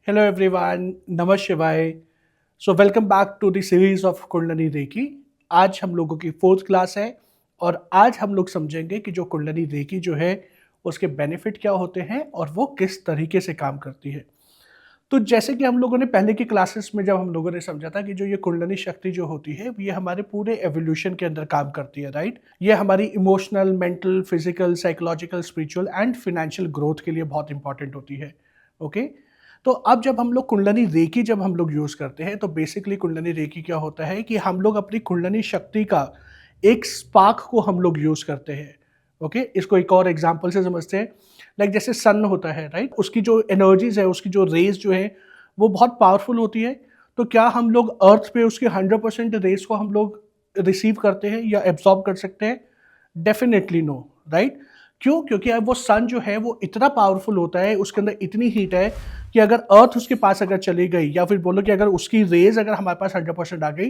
Hello everyone, Namah Shivaya. So welcome back to the series of कुंडली recce. आज हम लोगों की फोर्थ क्लास है और आज हम लोग समझेंगे कि जो कुंडली रेकी जो है उसके बेनिफिट क्या होते हैं और वो किस तरीके से काम करती है। तो जैसे कि हम लोगों ने पहले की क्लासेस में जब हम लोगों ने समझा था कि जो ये कुंडली शक्ति जो होती है ये हमारे पूरे एवोल्यूशन के अंदर काम करती है, राइट। ये हमारी emotional, mental, physical, psychological, spiritual and financial growth के लिए बहुत इंपॉर्टेंट होती है। ओके। तो अब जब हम लोग कुंडली रेकी जब हम लोग यूज करते हैं तो बेसिकली कुंडली रेकी क्या होता है कि हम लोग अपनी कुंडली शक्ति का एक स्पार्क को हम लोग यूज करते हैं। ओके, इसको एक और एग्जांपल से समझते हैं। लाइक जैसे सन होता है, राइट, उसकी जो एनर्जीज है, उसकी जो रेज जो है वो बहुत पावरफुल होती है। तो क्या हम लोग अर्थ पे उसकी 100% रेज को हम लोग रिसीव करते हैं या एब्जॉर्ब कर सकते हैं? Definitely no, right. क्यों? क्योंकि अब वो सन जो है वो इतना पावरफुल होता है, उसके अंदर इतनी हीट है कि अगर अर्थ उसके पास अगर चली गई या फिर बोलो कि अगर उसकी रेज अगर हमारे पास 100% आ गई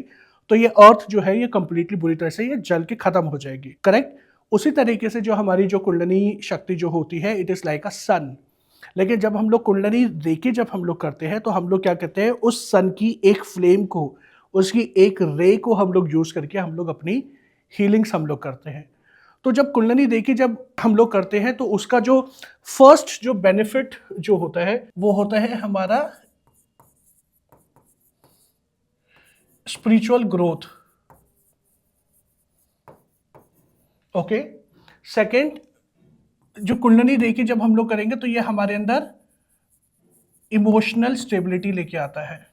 तो ये अर्थ जो है ये कंप्लीटली बुरी तरह से ये जल के खत्म हो जाएगी, करेक्ट। उसी तरीके से जो हमारी जो कुंडली शक्ति जो होती है इट इज लाइक अ सन। लेकिन जब हम लोग कुंडली रेकी जब हम लोग करते हैं तो हम लोग क्या करते हैं, उस सन की एक फ्लेम को, उसकी एक रे को हम लोग यूज करके हम लोग अपनी हीलिंग्स हम लोग करते हैं। तो जब कुंडली रेकी जब हम लोग करते हैं तो उसका जो फर्स्ट जो बेनिफिट जो होता है वो होता है हमारा स्पिरिचुअल ग्रोथ। ओके। सेकंड, जो कुंडली रेकी जब हम लोग करेंगे तो ये हमारे अंदर इमोशनल स्टेबिलिटी लेके आता है।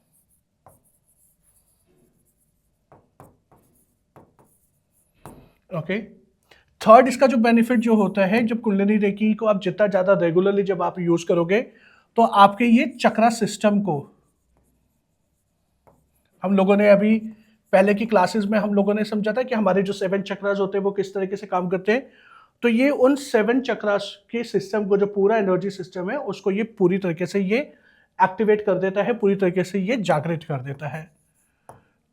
ओके। थर्ड, इसका जो बेनिफिट जो होता है, जब कुंडली रेकी को आप जितना ज्यादा रेगुलरली जब आप यूज करोगे तो आपके ये चक्रा सिस्टम को, हम लोगों ने अभी पहले की क्लासेस में हम लोगों ने समझा था कि हमारे जो 7 चक्रास होते हैं वो किस तरीके से काम करते हैं। तो ये उन 7 चक्रास के सिस्टम को, जो पूरा एनर्जी सिस्टम है उसको ये पूरी तरीके से ये एक्टिवेट कर देता है, पूरी तरीके से ये जागृत कर देता है।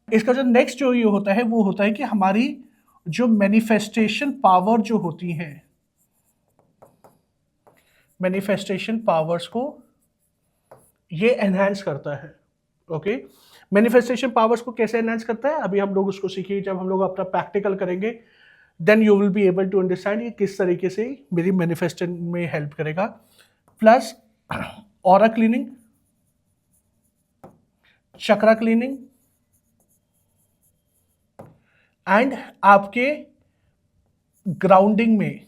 इसका जो नेक्स्ट जो ये होता है वो होता है कि हमारी जो मैनिफेस्टेशन पावर जो होती है, मैनिफेस्टेशन पावर्स को ये एनहांस करता है। ओके। मैनिफेस्टेशन पावर्स को कैसे एनहांस करता है अभी हम लोग उसको सीखिए, जब हम लोग अपना प्रैक्टिकल करेंगे then you will be able to understand ये किस तरीके से मेरी मैनिफेस्टेशन में हेल्प करेगा। Plus aura cleaning, chakra cleaning and आपके ग्राउंडिंग में,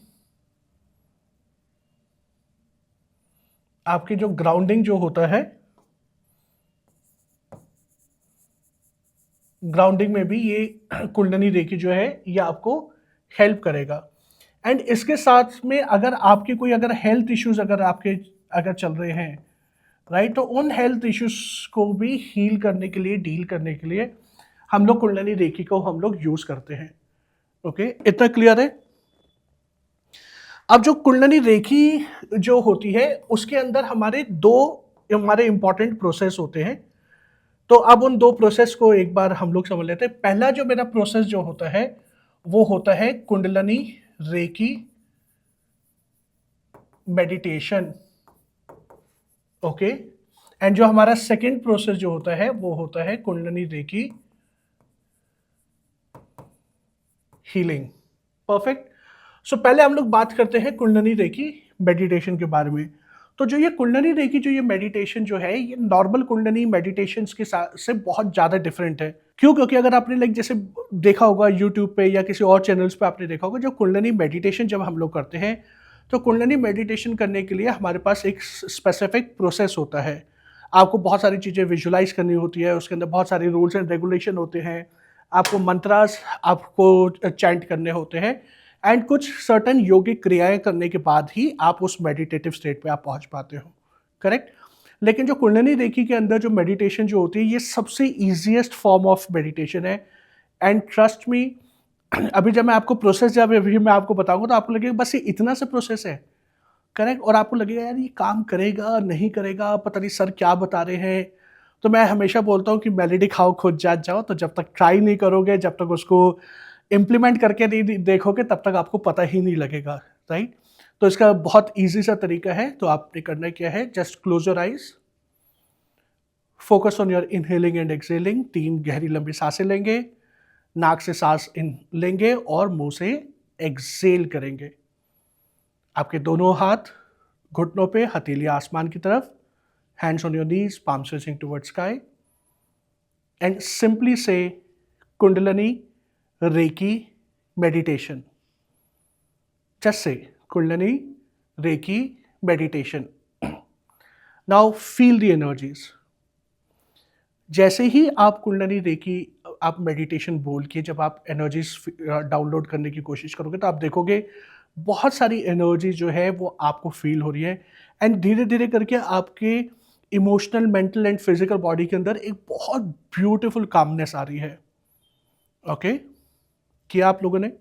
आपके जो ग्राउंडिंग जो होता है, ग्राउंडिंग में भी ये कुंडली रेकी जो है ये आपको हेल्प करेगा। एंड इसके साथ में अगर आपके कोई अगर हेल्थ इश्यूज अगर आपके अगर चल रहे हैं, राइट, तो उन हेल्थ इश्यूज को भी हील करने के लिए, डील करने के लिए हम लोग कुंडली रेकी को हम लोग यूज करते हैं। ओके, इतना क्लियर है? अब जो कुंडली रेकी जो होती है उसके अंदर हमारे इंपॉर्टेंट प्रोसेस होते हैं। तो अब उन दो प्रोसेस को एक बार हम लोग समझ लेते हैं। पहला जो मेरा प्रोसेस जो होता है वो होता है kundalini reiki meditation. Okay. And जो हमारा सेकंड प्रोसेस जो होता है वो होता है कुंडलिनी रेकी हीलिंग। परफेक्ट। सो पहले हम लोग बात करते हैं कुंडलिनी रेकी मेडिटेशन के बारे में। तो जो ये कुंडलिनी रेकी जो ये मेडिटेशन जो है ये नॉर्मल कुंडलिनी मेडिटेशन के साथ से बहुत ज़्यादा डिफरेंट है। क्यों? क्योंकि अगर आपने लाइक जैसे देखा होगा यूट्यूब पे या किसी और चैनल्स पे आपने देखा होगा, जो कुंडलिनी मेडिटेशन जब हम लोग करते हैं तो कुंडलिनी मेडिटेशन करने के लिए हमारे पास एक स्पेसिफिक प्रोसेस होता है। आपको बहुत सारी चीज़ें विजुलाइज करनी होती है, उसके अंदर बहुत सारे रूल्स एंड रेगुलेशन होते हैं, आपको मंत्रास आपको चैंट करने होते हैं एंड कुछ सर्टन योगिक क्रियाएं करने के बाद ही आप उस मेडिटेटिव स्टेट पे आप पहुंच पाते हो, करेक्ट। लेकिन जो कुंडलिनी रेकी के अंदर जो मेडिटेशन जो होती है ये सबसे ईजिएस्ट फॉर्म ऑफ मेडिटेशन है। एंड ट्रस्ट मी, अभी जब मैं आपको प्रोसेस जब अभी मैं आपको बताऊंगा तो आपको लगेगा बस ये इतना सा प्रोसेस है, करेक्ट। और आपको लगेगा यार ये काम करेगा नहीं करेगा, पता नहीं सर क्या बता रहे हैं। तो मैं हमेशा बोलता हूँ कि मेलेडी खाओ खुद जात जाओ। तो जब तक ट्राई नहीं करोगे, जब तक उसको इम्प्लीमेंट करके नहीं देखोगे तब तक आपको पता ही नहीं लगेगा, राइट। तो इसका बहुत ईजी सा तरीका है। तो आपने करना क्या है, just close your eyes focus on your inhaling and exhaling, 3 गहरी लंबी सांसें लेंगे, नाक से सांस इन लेंगे और मुंह से एक्सहेल करेंगे। आपके दोनों हाथ घुटनों पे, हथेली आसमान की तरफ, hands on your knees, palms facing towards sky, and simply say Kundalini Reiki meditation. Just say Kundalini Reiki meditation. Now feel the energies. जैसे ही आप कुंडलिनी रेकी आप मेडिटेशन बोल के जब आप एनर्जीज डाउनलोड करने की कोशिश करोगे तो आप देखोगे बहुत सारी एनर्जी जो है वो आपको फील हो रही है, एंड धीरे धीरे करके आपके emotional, mental and physical body के अंदर एक बहुत ब्यूटीफुल कामनेस आ रही है। ओके, किया आप लोगों ने?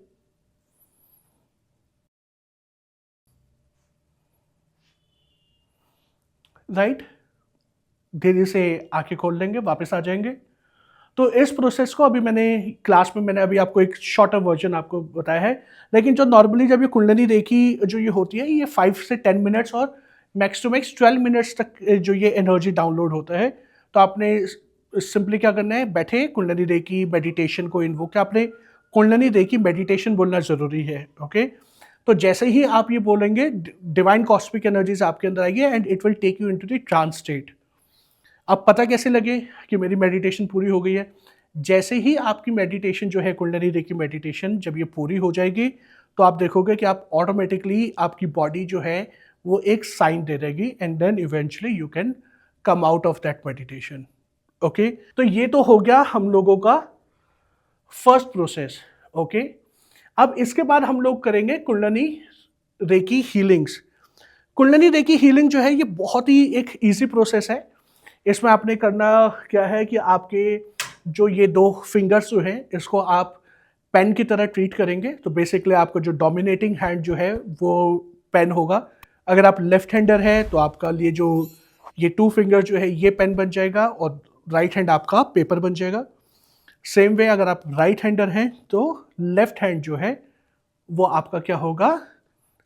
राइट, धीरे से आंखें खोल लेंगे, वापस आ जाएंगे। तो इस प्रोसेस को अभी मैंने क्लास में मैंने अभी आपको एक शॉर्टर वर्जन आपको बताया है, लेकिन जो नॉर्मली जब ये कुंडलिनी रेकी जो ये होती है, ये 5 से 10 मिनट्स और मैक्स टू मैक्स 12 मिनट्स तक जो ये एनर्जी डाउनलोड होता है। तो आपने सिंपली क्या करना है, बैठे कुंडलिनी रेकी मेडिटेशन को इन्वोक, आपने कुंडलिनी रेकी मेडिटेशन बोलना ज़रूरी है। ओके, तो जैसे ही आप ये बोलेंगे डिवाइन कॉस्मिक एनर्जीज आपके अंदर आएगी and it will take you into the trance state. अब पता कैसे लगे कि मेरी मेडिटेशन पूरी हो गई है? जैसे ही आपकी मेडिटेशन जो है कुंडलिनी रेकी मेडिटेशन जब ये पूरी हो जाएगी तो आप देखोगे कि आप ऑटोमेटिकली आपकी बॉडी जो है वो एक साइन दे देगी, and then eventually you can come out of that meditation. Okay, तो ये तो हो गया हम लोगों का फर्स्ट प्रोसेस। ओके, अब इसके बाद हम लोग करेंगे kundalini reiki healings. Kundalini reiki healing जो है ये बहुत ही एक इजी प्रोसेस है। इसमें आपने करना क्या है कि आपके जो ये 2 फिंगर्स जो हैं इसको आप पेन की तरह ट्रीट करेंगे। तो बेसिकली आपका जो डोमिनेटिंग हैंड जो है वो पेन होगा। अगर आप लेफ्ट हैंडर है तो आपका ये 2 फिंगर जो है ये पेन बन जाएगा और राइट हैंड आपका पेपर बन जाएगा। सेम वे अगर आप राइट हैंडर हैं तो लेफ्ट हैंड जो है वो आपका क्या होगा,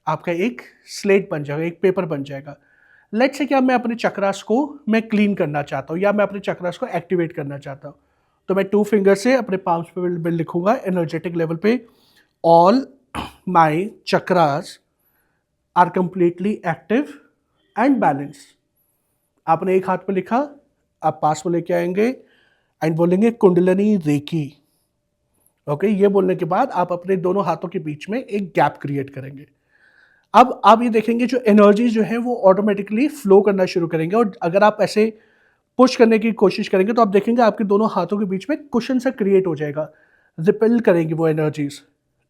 आपका एक स्लेट बन जाएगा, एक पेपर बन जाएगा। लेट्स से क्या मैं अपने चक्रास को मैं क्लीन करना चाहता हूँ या मैं अपने चक्रास को एक्टिवेट करना चाहता हूँ, तो मैं 2 फिंगर से अपने पाम्स पे लिखूंगा एनर्जेटिक लेवल पे, all my chakras are completely active and balance. आपने एक हाथ पे लिखा, आप पास में लेके आएंगे एंड बोलेंगे कुंडलिनी रेकी। ओके, ये बोलने के बाद आप अपने दोनों हाथों के बीच में एक गैप क्रिएट करेंगे। अब आप ये देखेंगे जो एनर्जी जो है वो ऑटोमेटिकली फ्लो करना शुरू करेंगे, और अगर आप ऐसे पुश करने की कोशिश करेंगे तो आप देखेंगे आपके दोनों हाथों के बीच में कुशन सा क्रिएट हो जाएगा, रिपेल करेंगी वो एनर्जीज।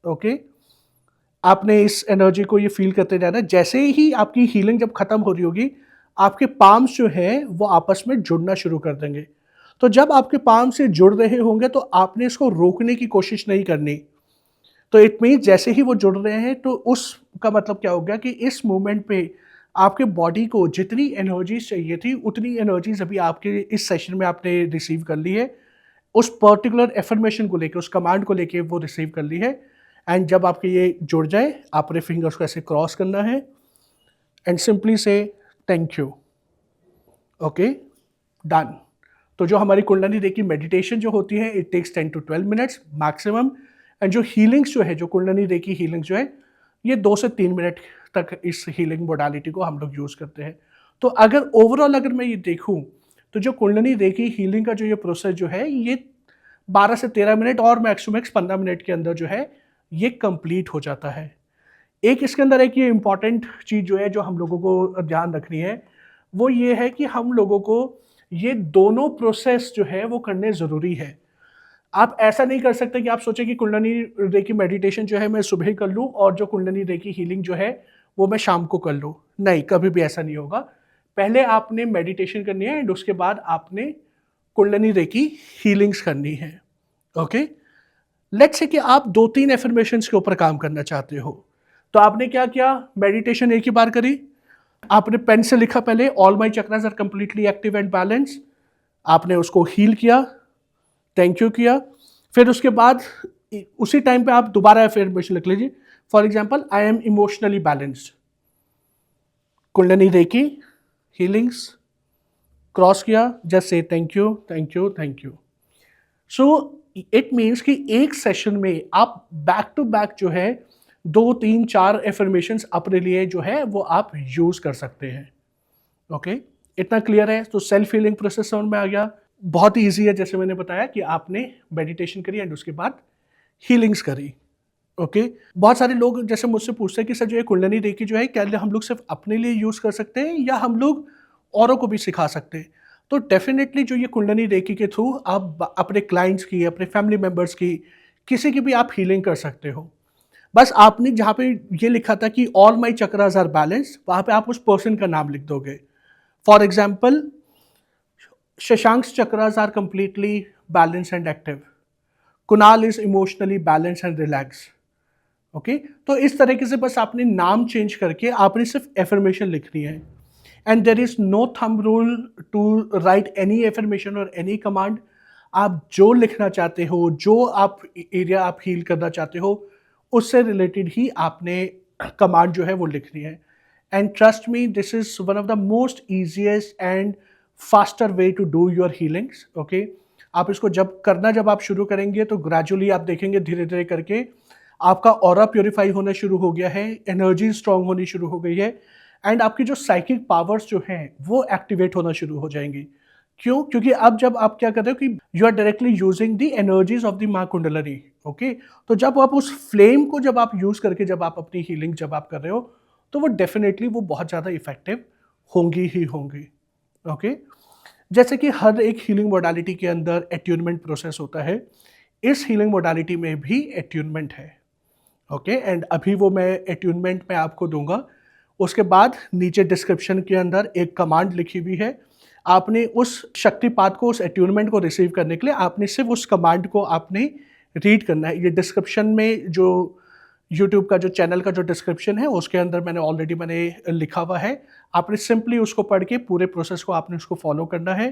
ओके, आपने इस एनर्जी को ये फील करते जाना। जैसे ही आपकी हीलिंग जब खत्म हो रही होगी आपके पाम्स जो है वो आपस में जुड़ना शुरू कर देंगे। तो जब आपके पाम से जुड़ रहे होंगे तो आपने इसको रोकने की कोशिश नहीं करनी। तो इट मीन जैसे ही वो जुड़ रहे हैं तो उसका मतलब क्या हो गया कि इस मोमेंट पे आपके बॉडी को जितनी एनर्जीज चाहिए थी उतनी एनर्जीज अभी आपके इस सेशन में आपने रिसीव कर ली है। उस पर्टिकुलर एफर्मेशन को लेके, उस कमांड को लेके वो रिसीव कर ली है। एंड जब आपके ये जुड़ जाए आपने फिंगर्स को ऐसे क्रॉस करना है and simply say thank you. Okay, done. तो जो हमारी कुंडलिनी रेकी मेडिटेशन जो होती है it takes 10 to 12 minutes maximum, and जो हीलिंग्स जो है, जो कुंडलिनी रेकी हीलिंग्स जो है ये 2 से 3 मिनट तक इस हीलिंग मोडालिटी को हम लोग यूज़ करते हैं। तो अगर ओवरऑल अगर मैं ये देखूं तो जो कुंडलिनी रेकी हीलिंग का जो ये प्रोसेस जो है ये 12 से 13 मिनट और मैक्स टू मैक्स 15 मिनट के अंदर जो है ये कंप्लीट हो जाता है। एक इसके अंदर एक ये इंपॉर्टेंट चीज़ जो है जो हम लोगों को ध्यान रखनी है वो ये है कि हम लोगों को ये दोनों प्रोसेस जो है वो करने ज़रूरी है। आप ऐसा नहीं कर सकते कि आप सोचें कि कुंडलिनी रेकी मेडिटेशन जो है मैं सुबह कर लूँ और जो कुंडलिनी रेकी हीलिंग जो है वो मैं शाम को कर लूँ। नहीं, कभी भी ऐसा नहीं होगा। पहले आपने मेडिटेशन करनी है एंड उसके बाद आपने कुंडलिनी रेकी हीलिंग्स करनी है। ओके, लेट्स से कि आप 2-3 एफर्मेशंस के ऊपर काम करना चाहते हो। तो आपने क्या किया, मेडिटेशन एक ही बार करी, आपने पेन से लिखा पहले all my chakras are completely active and balance, आपने उसको हील किया, थैंक यू किया। फिर उसके बाद उसी टाइम पे आप दोबारा एफर्मेशन लिख लीजिए, for example I am emotionally balanced, kundalini reiki healings cross किया, जस्ट से thank you, thank you, thank you. So it means कि एक सेशन में आप बैक टू बैक जो है 2 3 4 एफर्मेशंस अपने लिए जो है वो आप यूज कर सकते हैं। ओके, इतना क्लियर है? तो सेल्फ हीलिंग प्रोसेस समझ में आ गया। बहुत ही ईजी है, जैसे मैंने बताया कि आपने मेडिटेशन करी एंड उसके बाद हीलिंग्स करी। ओके, बहुत सारे लोग जैसे मुझसे पूछते हैं कि सर जो ये कुंडलिनी रेकी जो है क्या हम लोग सिर्फ अपने लिए यूज कर सकते हैं या हम लोग औरों को भी सिखा सकते हैं? तो डेफिनेटली जो ये कुंडलिनी रेकी के थ्रू आप अपने क्लाइंट्स की, अपने फैमिली मेंबर्स की, किसी की भी आप हीलिंग कर सकते हो। बस आपने जहाँ पे ये लिखा था कि all my chakras are balance, वहाँ पे आप उस पर्सन का नाम लिख दोगे। For example, Shashank's chakras are completely balance and active, Kunal is emotionally balance and relax. Okay, तो इस तरीके से बस आपने नाम चेंज करके आपने सिर्फ एफर्मेशन लिखनी है। And there is no thumb rule to write any affirmation और एनी कमांड। आप जो लिखना चाहते हो, जो आप एरिया आप हील करना चाहते हो, उससे रिलेटेड ही आपने कमांड जो है वो लिखनी है। And trust me, this is one of the most easiest and faster way to do your healings. Okay, आप इसको जब आप शुरू करेंगे तो ग्रेजुअली आप देखेंगे धीरे धीरे करके आपका ऑरा प्योरीफाई होना शुरू हो गया है, एनर्जी स्ट्रांग होनी शुरू हो गई है एंड आपकी जो साइकिक पावर्स जो हैं वो एक्टिवेट होना शुरू हो जाएंगी। क्यों? क्योंकि अब जब आप क्या कर रहे हो कि you are directly using the energies of the Maa Kundalini. Okay, तो जब आप उस फ्लेम को जब आप यूज करके जब आप अपनी हीलिंग जब आप कर रहे हो तो वो डेफिनेटली वो बहुत ज़्यादा इफेक्टिव होंगी ही होंगी। ओके, जैसे कि हर एक हीलिंग मोडालिटी के अंदर एट्यूनमेंट प्रोसेस होता है, इस हीलिंग मोडालिटी में भी एट्यूनमेंट है। ओके, एंड अभी वो मैं एट्यूनमेंट में आपको दूंगा। उसके बाद नीचे डिस्क्रिप्शन के अंदर एक कमांड लिखी हुई है, आपने उस शक्तिपात को, उस एट्यूनमेंट को रिसीव करने के लिए आपने सिर्फ उस कमांड को आपने रीड करना है। ये डिस्क्रिप्शन में जो यूट्यूब का जो चैनल का जो डिस्क्रिप्शन है उसके अंदर मैंने लिखा हुआ है। आपने सिंपली उसको पढ़ के पूरे प्रोसेस को आपने उसको फॉलो करना है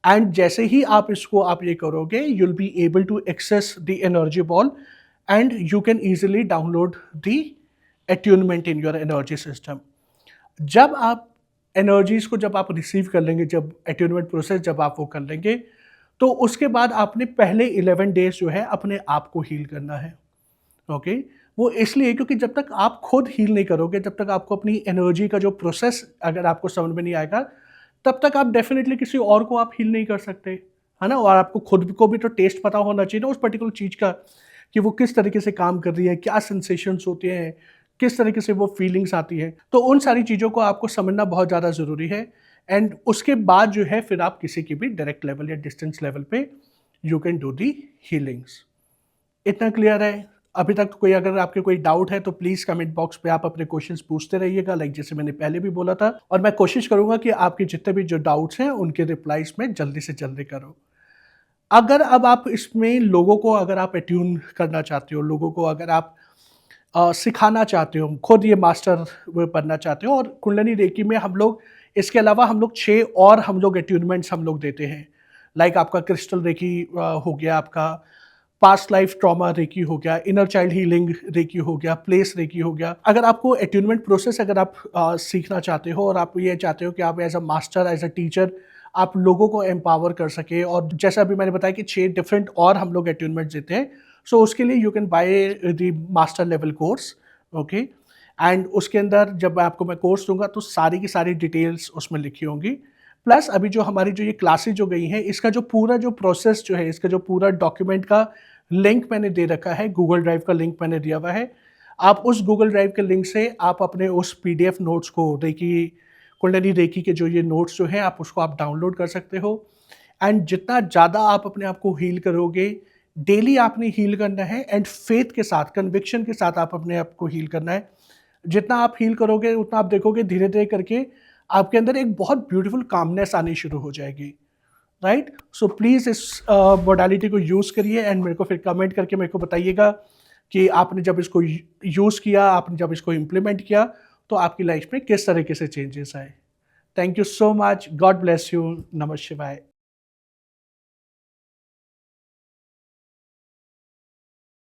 एंड जैसे ही आप इसको आप ये करोगे you will be able to access the energy ball and you can easily download the attunement in your energy system। जब आप एनर्जीज को जब आप रिसीव कर लेंगे, जब अट्यूनमेंट प्रोसेस जब आप वो कर लेंगे तो उसके बाद आपने पहले 11 डेज जो है अपने आप को हील करना है। ओके, वो इसलिए क्योंकि जब तक आप खुद हील नहीं करोगे, जब तक आपको अपनी एनर्जी का जो प्रोसेस अगर आपको समझ में नहीं आएगा, तब तक आप डेफिनेटली किसी और को आप हील नहीं कर सकते, है ना। और आपको खुद को भी तो टेस्ट पता होना चाहिए ना उस पर्टिकुलर चीज़ का कि वो किस तरीके से काम कर रही है, क्या सेंसेशंस होते हैं, किस तरीके से वो फीलिंग्स आती है। तो उन सारी चीज़ों को आपको समझना बहुत ज़्यादा ज़रूरी है एंड उसके बाद जो है फिर आप किसी की भी डायरेक्ट लेवल या डिस्टेंस लेवल पे you can do the healings. इतना क्लियर है? अभी तक कोई अगर आपके कोई डाउट है तो प्लीज़ कमेंट बॉक्स पे आप अपने क्वेश्चंस पूछते रहिएगा, लाइक जैसे मैंने पहले भी बोला था, और मैं कोशिश करूंगा कि आपके जितने भी जो डाउट्स हैं उनके रिप्लाईज में जल्दी से जल्दी करूँ। अगर अब आप इसमें लोगों को अगर आप अट्यून करना चाहते हो, लोगों को अगर आप सिखाना चाहते हो, खुद ये मास्टर बनना चाहते हो, और कुंडलिनी रेकी में हम लोग इसके अलावा हम लोग 6 और हम लोग अट्यूनमेंट्स हम लोग देते हैं। लाइक आपका क्रिस्टल रेकी हो गया, आपका पास्ट लाइफ ट्रॉमा रेकी हो गया, इनर चाइल्ड हीलिंग रेकी हो गया, प्लेस रेकी हो गया। अगर आपको अट्यूनमेंट प्रोसेस अगर आप सीखना चाहते हो और आप ये चाहते हो कि आप as a master, as a teacher आप लोगों को एम्पावर कर सके, और जैसा अभी मैंने बताया कि 6 डिफरेंट और हम लोग अट्यूनमेंट देते हैं, सो उसके लिए you can by the master level course. Okay, and उसके अंदर जब आपको मैं कोर्स दूंगा तो सारी की सारी डिटेल्स उसमें लिखी होंगी। प्लस अभी जो हमारी जो ये क्लासेज जो गई हैं, इसका जो पूरा जो प्रोसेस जो है, इसका जो पूरा डॉक्यूमेंट का लिंक मैंने दे रखा है, गूगल ड्राइव का लिंक मैंने दिया हुआ है। आप उस गूगल ड्राइव के लिंक से आप अपने उस पीडीएफ नोट्स को, रेकी कुंडलिनी रेकी के जो ये नोट्स जो हैं आप उसको आप डाउनलोड कर सकते हो। एंड जितना ज़्यादा आप अपने आप को हील करोगे, डेली आपने हील करना है एंड फेथ के साथ, कन्विक्शन के साथ आप अपने आप को हील करना है। जितना आप हील करोगे उतना आप देखोगे धीरे धीरे करके आपके अंदर एक बहुत ब्यूटीफुल कामनेस आनी शुरू हो जाएगी। राइट, सो प्लीज़ इस मोडालिटी को यूज़ करिए एंड मेरे को फिर कमेंट करके मेरे को बताइएगा कि आपने जब इसको यूज़ किया, आपने जब इसको इम्प्लीमेंट किया तो आपकी लाइफ में किस तरीके से चेंजेस आए। Thank you so much, God bless you, नमः शिवाय।